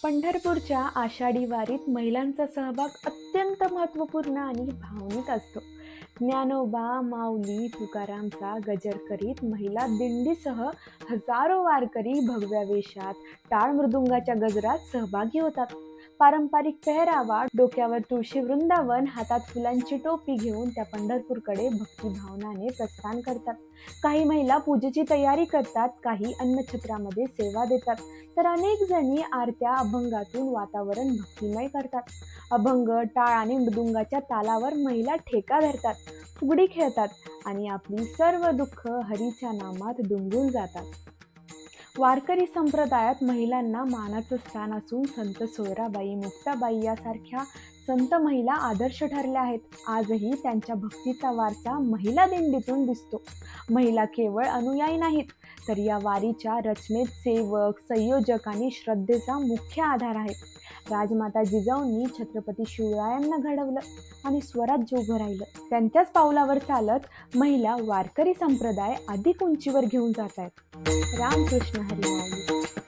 पंढरपूरच्या आषाढी वारीत महिलांचा सहभाग अत्यंत महत्त्वपूर्ण आणि भावनिक असतो. ज्ञानोबा, माऊली, तुकारामचा गजर करीत महिला दिंडीसह हजारो वारकरी भगव्या वेशात, टाळ मृदुंगाच्या गजरात सहभागी होतात. पारंपरिक पेहरावा, डोक्यावर तुळशी वृंदावन, हातात फुलांची टोपी घेऊन त्या पंढरपूरकडे भक्तिभावनाने प्रस्थान करतात. काही महिला पूजेची तयारी करतात, काही अन्नछत्रामध्ये सेवा देतात, तर अनेक जणी आरत्या अभंगातून वातावरण भक्तिमय करतात. अभंग, टाळ आणि मृदुंगाच्या तालावर महिला ठेका धरतात, फुगडी खेळतात आणि आपली सर्व दुःख हरीच्या नामात दुंगून जातात. वारकरी संप्रदायात महिलांना मानाचं स्थान असून संत सोयराबाई, मुक्ताबाई यासारख्या संत महिला आदर्श ठरल्या आहेत. आजही त्यांच्या भक्तीचा वारसा महिला दिंडीतून दिसतो. महिला केवळ अनुयायी नाहीत, तर या वारीच्या रचनेत सेवक, संयोजक आणि श्रद्धेचा मुख्य आधार आहेत. राजमाता जिजाऊंनी छत्रपती शिवरायांना घडवलं आणि स्वराज्य उभं राहिलं. त्यांच्याच पावलावर चालत महिला वारकरी संप्रदाय अधिक उंचीवर घेऊन जात आहेत. रामकृष्ण हरी माऊली.